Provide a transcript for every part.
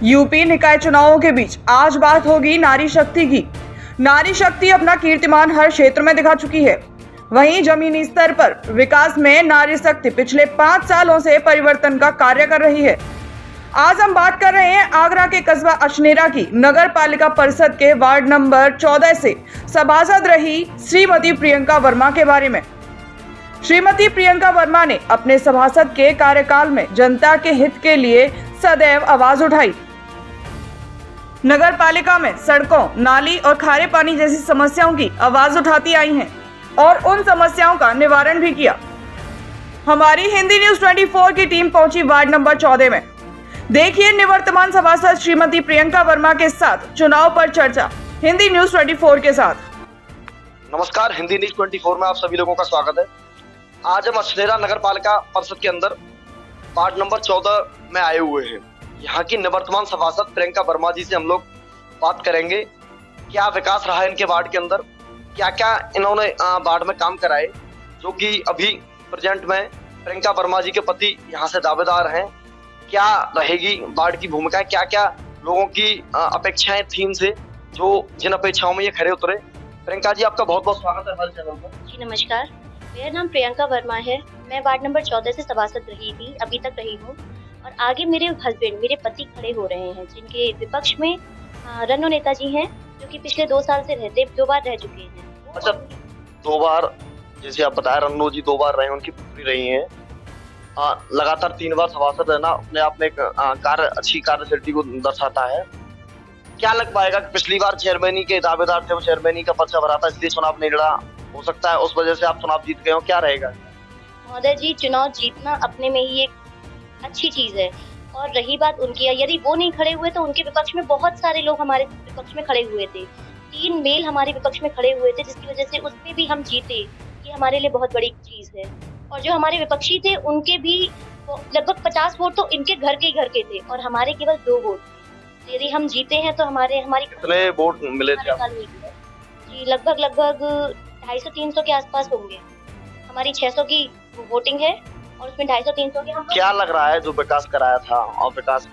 UP निकाय चुनावों के बीच आज बात होगी नारी शक्ति की। नारी शक्ति अपना कीर्तिमान हर क्षेत्र में दिखा चुकी है। वहीं जमीनी स्तर पर विकास में नारी शक्ति पिछले 5 सालों से परिवर्तन का कार्य कर रही है। आज हम बात कर रहे हैं आगरा के कस्बा अछनेरा की नगर पालिका परिषद के वार्ड नंबर 14 से सभासद रही श्रीमती प्रियंका वर्मा के बारे में। श्रीमती प्रियंका वर्मा ने अपने सभासद के कार्यकाल में जनता के हित के लिए सदैव आवाज उठाई। नगर पालिका में सड़कों, नाली और खारे पानी जैसी समस्याओं की आवाज उठाती आई हैं और उन समस्याओं का निवारण भी किया। हमारी हिंदी न्यूज 24 की टीम पहुंची वार्ड नंबर 14 में। देखिए निवर्तमान सभासद श्रीमती प्रियंका वर्मा के साथ चुनाव पर चर्चा हिंदी न्यूज 24 के साथ। नमस्कार, हिंदी न्यूज 24 में आप सभी लोगों का स्वागत है। आज हम अछनेरा नगर पालिका परिषद के अंदर वार्ड नंबर 14 में आए हुए हैं। यहाँ की निवर्तमान सभासद प्रियंका वर्मा जी से हम लोग बात करेंगे। क्या विकास रहा है इनके वार्ड के अंदर, क्या क्या इन्होंने वार्ड में काम कराए, जो कि अभी प्रेजेंट में प्रियंका वर्मा जी के पति यहाँ से दावेदार हैं। क्या रहेगी वार्ड की भूमिका, क्या क्या लोगों की अपेक्षाएं थी इनसे, जो जिन अपेक्षाओं में ये खड़े उतरे। प्रियंका जी, आपका बहुत बहुत स्वागत है हमारे चैनल पर। जी नमस्कार, मेरा नाम प्रियंका वर्मा है। मैं वार्ड नंबर 14 से सभासद रही थी, अभी तक रही हूँ। और आगे मेरे हस्बैंड, मेरे पति खड़े हो रहे हैं, जिनके विपक्ष में रन्नू नेताजी हैं, जो कि पिछले 2 साल से रहते 2 बार रह चुके हैं। अच्छा, 2 बार जैसे आप बताया, रन्नू जी 2 बार रहे, उनकी पुत्री रही हैं। लगातार 3 बार सभासद रहना अपने आप में एक अच्छी कार्यशैली को दर्शाता है। क्या लग पाएगा कि पिछली बार चेयरमैनी के दावेदार थे, वो चेयरमैनी का पर्चा भरा था, इसलिए चुनाव नहीं लड़ा, हो सकता है उस वजह से आप चुनाव जीत गए हो, क्या रहेगा? महोदय जी, चुनाव जीतना अपने में ही एक अच्छी चीज है। और रही बात उनकी, यदि वो नहीं खड़े हुए तो उनके विपक्ष में बहुत सारे लोग हमारे विपक्ष में खड़े हुए थे। 3 मेल हमारे विपक्ष में खड़े हुए थे, जिसकी वजह से उसमें भी हम जीते। ये हमारे लिए बहुत बड़ी चीज है। और जो हमारे विपक्षी थे, उनके भी लगभग 50 वोट तो इनके घर के थे और हमारे केवल 2 वोट थे। यदि हम जीते हैं तो हमारी कितने वोट मिले थे? जी लगभग 250-300 के आसपास होंगे। हमारी 600 की वोटिंग है और उसमें 250-300 के हम। क्या लग रहा है जो विकास कराया था और विकास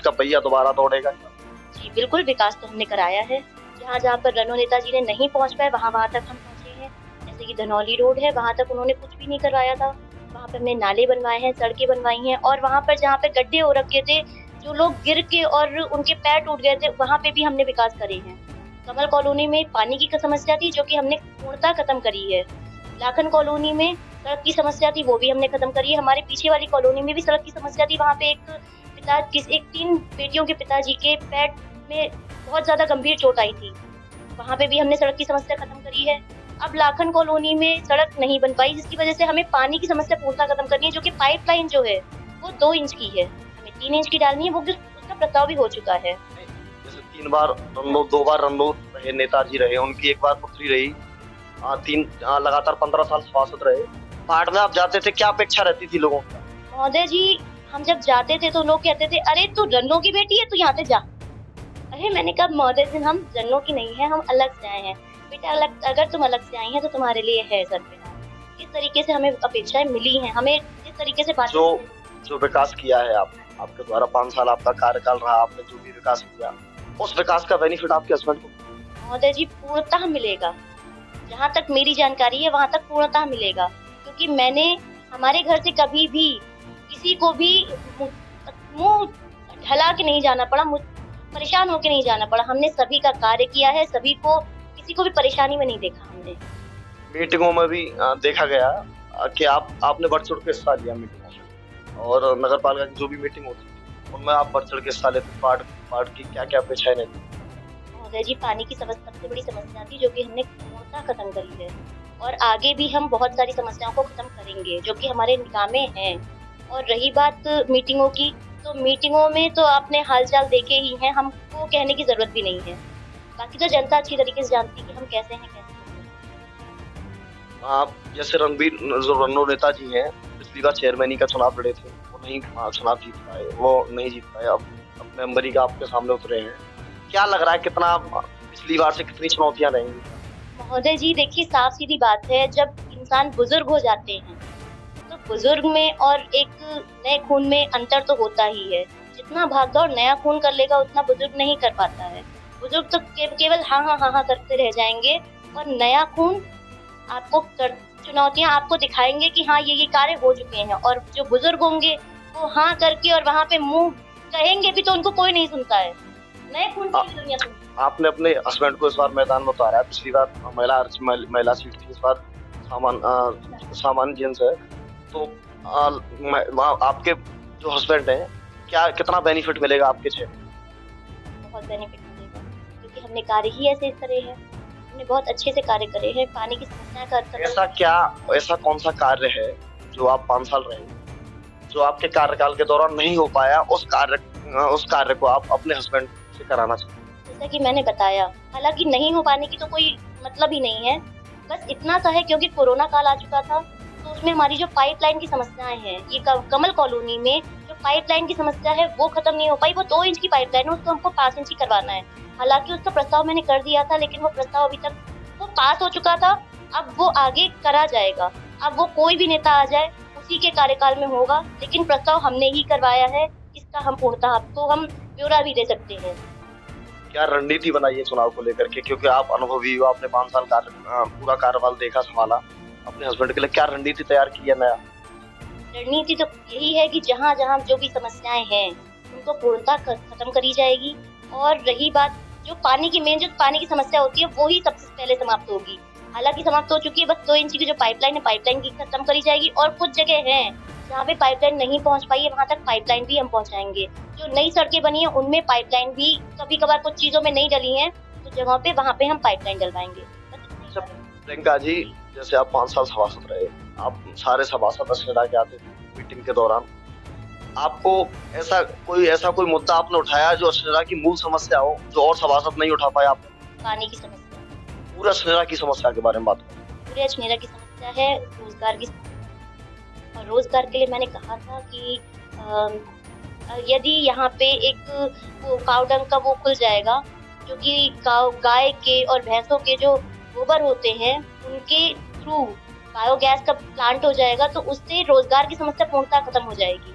का पहिया दोबारा दौड़ेगा? जी बिल्कुल, विकास तो हमने कराया है। जहाँ पर रन्नू नेताजी ने नहीं पहुँच पाए, वहाँ तक हम पहुँचे हैं। जैसे कि धनौली रोड है, वहाँ तक उन्होंने कुछ भी नहीं करवाया था। वहाँ पर हमने नाले बनवाए हैं, सड़कें बनवाई हैं। और वहाँ पर जहाँ पे गड्ढे हो रखे थे, जो लोग गिर के और उनके पैर टूट गए थे, वहाँ पे भी हमने विकास करे हैं। कमल कॉलोनी में पानी की समस्या थी, जो कि हमने पूर्णतः खत्म करी है। लाखन कॉलोनी में सड़क की समस्या थी, वो भी हमने खत्म करी है। हमारे पीछे वाली कॉलोनी में भी सड़क की समस्या थी। वहाँ पे एक 3 बेटियों के पिताजी के पैर में बहुत ज्यादा गंभीर चोट आई थी, वहाँ पे भी हमने सड़क की समस्या खत्म करी है। अब लाखन कॉलोनी में सड़क नहीं बन पाई, जिसकी वजह से हमें पानी की समस्या पूर्णतः खत्म करनी है, जो कि पाइपलाइन जो है वो 2 इंच की है, हमें 3 इंच की डालनी है। वो उसका प्रस्ताव भी हो चुका है। जैसे 2 बार रन्नू रहे, नेताजी रहे, उनकी 1 बार पुत्री रही, 3 लगातार 15 साल सभासद रहे। वार्ड में आप जाते थे, क्या अपेक्षा रहती थी लोगों की? महोदय जी, हम जब जाते थे तो लोग कहते थे, अरे तू रन्नू की बेटी है, तू यहाँ से जा। अरे मैंने कहा, महोदय जी, हम रन्नू की नहीं है, हम अलग से आए हैं। बेटा, अगर तुम अलग से आई हैं तो तुम्हारे लिए है सर पे। इस तरीके से हमें अपेक्षाएं मिली हैं। हमें इस तरीके से बात जो विकास किया है आपके द्वारा, 5 साल आपका कार्यकाल रहा, आपने जो भी विकास किया, उस विकास का बेनिफिट आपके हस्बैंड को? महोदय जी, पूर्णतः मिलेगा। जहाँ तक मेरी जानकारी है, वहाँ तक पूर्णतः मिलेगा। क्योंकि मैंने हमारे घर से कभी भी किसी को भी मुंह ढला के नहीं जाना पड़ा, परेशान होके नहीं जाना पड़ा। हमने सभी का कार्य किया है, सभी को, किसी को भी परेशानी में नहीं देखा हमने। मीटिंगों में भी देखा गया कि आपने बढ़ चढ़ के हिस्सा लिया मीटिंगों में, और नगर पालिका की जो भी मीटिंग होती थी उनमें आप बढ़ चढ़ के हिस्सा लेते। वार्ड की क्या क्या अपेक्षाएं रहती? महोदय जी, पानी की सबसे बड़ी समस्या थी, जो कि हमने पूर्णतः खत्म करी है। और आगे भी हम बहुत सारी समस्याओं को खत्म करेंगे, जो कि हमारे निगाह में हैं। और रही बात मीटिंगों की, तो मीटिंगों में तो आपने हालचाल देखे ही हैं, हमको कहने की जरूरत भी नहीं है। बाकी तो जनता अच्छी तरीके से जानती है कि हम कैसे हैं, आप जैसे रन्नू नेताजी हैं, पिछली बार चेयरमैनी का चुनाव लड़े थे, वो नहीं चुनाव जीत पाए, अब मेंबरी का आपके सामने उतरे हैं। क्या लग रहा है, कितना पिछली बार से कितनी चुनौतियां रहेंगी? महोदय जी, देखिए, साफ सीधी बात है, जब इंसान बुजुर्ग हो जाते हैं तो बुजुर्ग में और एक नए खून में अंतर तो होता ही है। जितना भागदौड़ नया खून कर लेगा उतना बुजुर्ग नहीं कर पाता है। बुजुर्ग तो केवल हाँ करते रह जाएंगे, और नया खून आपको चुनौतियां आपको दिखाएंगे कि हाँ ये कार्य हो चुके हैं, और जो बुजुर्ग होंगे वो हाँ करके और वहाँ पे मुंह कहेंगे भी तो उनको कोई नहीं सुनता है। नए खून की दुनिया सुनती है। आपने अपने हस्बैंड को इस बार मैदान में उतारा है, पिछली बार महिला सीट थी, इस बार सामान्य जेंट्स है, तो आपके जो हस्बैंड हैं कितना बेनिफिट मिलेगा आपके क्षेत्र? बहुत बेनिफिट मिलेगा, क्योंकि हमने कार्य ही ऐसे करे हैं, हमने बहुत अच्छे से कार्य करे हैं। पानी की समस्या का ऐसा कौन सा कार्य है जो आप 5 साल रहे, जो आपके कार्यकाल के दौरान नहीं हो पाया, उस कार्य को आप अपने हस्बैंड से कराना चाहिए? जैसा कि मैंने बताया, हालांकि नहीं हो पाने की तो कोई मतलब ही नहीं है, बस इतना सा है क्योंकि कोरोना काल आ चुका था, तो उसमें हमारी जो पाइपलाइन की समस्याएं हैं, ये कमल कॉलोनी में जो पाइपलाइन की समस्या है वो खत्म नहीं हो पाई। वो 2 इंच की पाइपलाइन है, उसको हमको 5 इंच की करवाना है। हालांकि उसका प्रस्ताव मैंने कर दिया था, लेकिन वो प्रस्ताव अभी तक वो पास हो चुका था, अब वो आगे करा जाएगा। अब वो कोई भी नेता आ जाए उसी के कार्यकाल में होगा, लेकिन प्रस्ताव हमने ही करवाया है। इसका हम पूर्णतः आपको हम ब्यौरा भी दे सकते हैं। क्या रणनीति बनाई है चुनाव को लेकर के, क्योंकि आप अनुभवी हो, आपने 5 साल पूरा कार्यकाल देखा, संभाला, अपने हस्बैंड के लिए क्या रणनीति तैयार की है नया? रणनीति तो यही है कि जहाँ जहाँ जो भी समस्याएं हैं उनको पूर्णतः खत्म करी जाएगी, और रही बात जो पानी की समस्या होती है वो ही सबसे पहले समाप्त होगी। हालांकि समाप्त हो चुकी है, बस 2 इंच की जो पाइपलाइन है, पाइपलाइन की खत्म करी जाएगी, और कुछ जगह हैं जहाँ पे पाइपलाइन नहीं पहुँच पाई है वहाँ तक पाइपलाइन भी हम पहुँचाएंगे। जो नई सड़कें बनी है उनमें पाइपलाइन भी कभी कभार कुछ चीजों में नहीं डली है, तो जगहों पे वहाँ पे हम पाइपलाइन डलवाएंगे। प्रियंका जी, जैसे आप 5 साल सभासद रहे, आप सारे सभासद अश्नेरा के आते थे मीटिंग के दौरान, आपको ऐसा कोई मुद्दा आपने उठाया जो अश्नेरा की मूल समस्या हो, जो और सभासद नहीं उठा पाए आपने? पानी की समस्या, पूरा अश्नेरा की समस्या के बारे में बात करें। पूरे अश्नेरा की समस्या है रोजगार की, और रोजगार के लिए मैंने कहा था कि यदि यहाँ पे एक काउडंग का वो खुल जाएगा, जो कि गाय के और भैंसों के जो गोबर होते हैं उनके थ्रू बायोगैस का प्लांट हो जाएगा, तो उससे रोजगार की समस्या पूर्णतः खत्म हो जाएगी।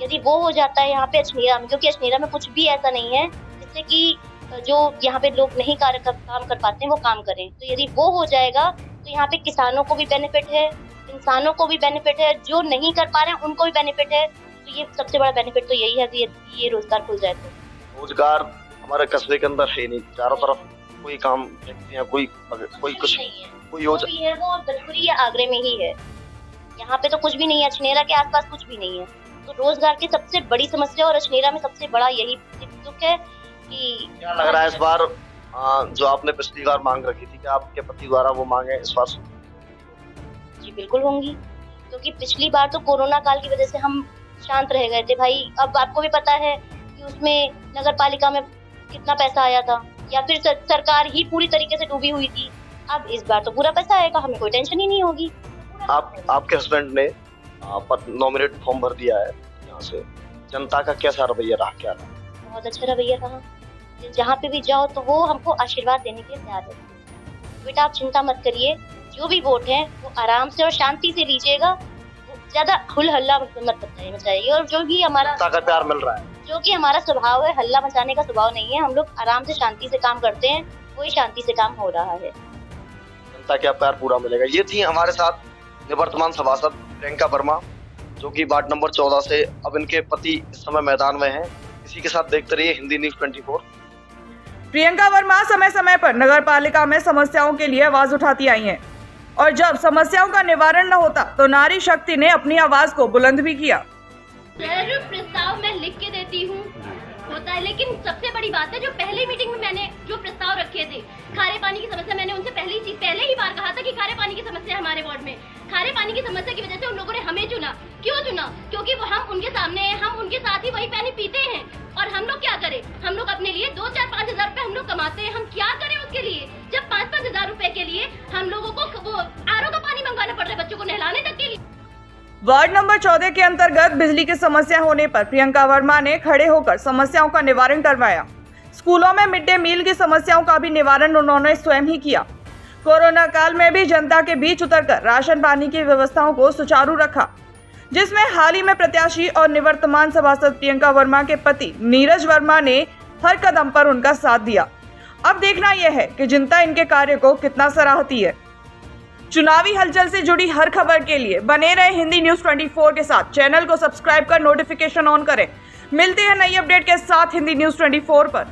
यदि वो हो जाता है यहाँ पे अश्नेरा में, क्योंकि अश्नेरा में कुछ भी ऐसा नहीं है जिससे कि जो यहाँ पे लोग नहीं काम कर पाते हैं वो काम करें, तो यदि वो हो जाएगा तो यहाँ पे किसानों को भी बेनिफिट है, इंसानों को भी बेनिफिट है, जो नहीं कर पा रहे हैं उनको भी बेनिफिट है। तो ये सबसे बड़ा बेनिफिट तो यही है कि ये रोजगार खुल जाए। तो रोजगार हमारे कस्बे के अंदर है नहीं, चारों तरफ कोई काम देखते हैं, कोई कुछ नहीं है, कोई योजना है वो दलपुरी या आगरे में ही है, यहाँ पे तो कुछ भी नहीं है, अश्नेरा के आसपास कुछ भी नहीं है। तो रोजगार की सबसे बड़ी समस्या और अश्नेरा में सबसे बड़ा यही दुख है कि क्या लग रहा है इस बार जो आपने पिछली बार मांग रखी थी कि आपके पति द्वारा वो मांगे इस बार? जी बिल्कुल होंगी, क्योंकि पिछली बार तो कोरोना काल की वजह से हम शांत रह गए थे भाई। अब आपको भी पता है कि उसमें नगर पालिका में कितना पैसा आया था, या फिर सरकार ही पूरी तरीके से डूबी हुई थी। अब इस बार तो पूरा पैसा आएगा, हमें कोई टेंशन ही नहीं होगी। आपके हस्बैंड ने नॉमिनेट फॉर्म भर दिया है, यहाँ से जनता का कैसा रवैया रहा? क्या रहा? बहुत अच्छा रवैया रहा, जहाँ पे भी जाओ तो वो हमको आशीर्वाद देने के लिए तैयार रहते। बेटा आप चिंता मत करिए, जो भी वोट है वो आराम से और शांति से लीजिएगा, ज्यादा हुल हल्ला मत मचाइए, और जो भी हमारा प्यार मिल रहा है, जो कि हमारा स्वभाव है, हल्ला मचाने का स्वभाव नहीं है, हम लोग आराम से शांति से काम करते हैं, वही शांति से काम हो रहा है। जनता का प्यार पूरा मिलेगा। ये थी हमारे साथ निवर्तमान सभासद प्रियंका वर्मा, जो कि वार्ड नंबर 14 से, अब इनके पति इस समय मैदान में हैं। इसी के साथ देखते रहिए हिंदी न्यूज़ 24। प्रियंका वर्मा समय समय पर नगर पालिका में समस्याओं के लिए आवाज उठाती आई हैं, और जब समस्याओं का निवारण न होता तो नारी शक्ति ने अपनी आवाज को बुलंद भी किया। सर प्रस्ताव मैं लिख के देती हूँ, होता है, लेकिन सबसे बड़ी बात है जो पहली मीटिंग में मैंने जो प्रस्ताव रखे थे, खारे पानी की समस्या, मैंने उनसे पहले ही बार कहा था कि खारे पानी की समस्या है हमारे वार्ड में। खारे पानी की समस्या की वजह से उन लोगों ने हमें चुना। क्यों चुना? क्योंकि वो हम उनके सामने हैं, हम उनके साथ ही वही पानी पीते हैं, और हम लोग क्या करें? हम लोग अपने लिए 2-4-5 हजार रुपए हम लोग कमाते हैं, हम क्या करें उसके लिए? जब 5-5 हजार रुपए के लिए हम लोगों को वो आरओ का पानी मंगवाना पड़ रहा है बच्चों को नहलाने तक के लिए। वार्ड नंबर 14 के अंतर्गत बिजली की समस्या होने पर प्रियंका वर्मा ने खड़े होकर समस्याओं का निवारण करवाया। स्कूलों में मिड डे मील की समस्याओं का भी निवारण उन्होंने स्वयं ही किया। कोरोना काल में भी जनता के बीच उतरकर राशन पानी की व्यवस्थाओं को सुचारू रखा। जिसमें हाल ही में प्रत्याशी और निवर्तमान सभासद प्रियंका वर्मा के पति नीरज वर्मा ने हर कदम पर उनका साथ दिया। अब देखना यह है कि जनता इनके कार्य को कितना सराहती है। चुनावी हलचल से जुड़ी हर खबर के लिए बने रहे हिंदी न्यूज़ 24 के साथ। चैनल को सब्सक्राइब कर नोटिफिकेशन ऑन करें। मिलते हैं नई अपडेट के साथ हिंदी न्यूज़ 24 पर।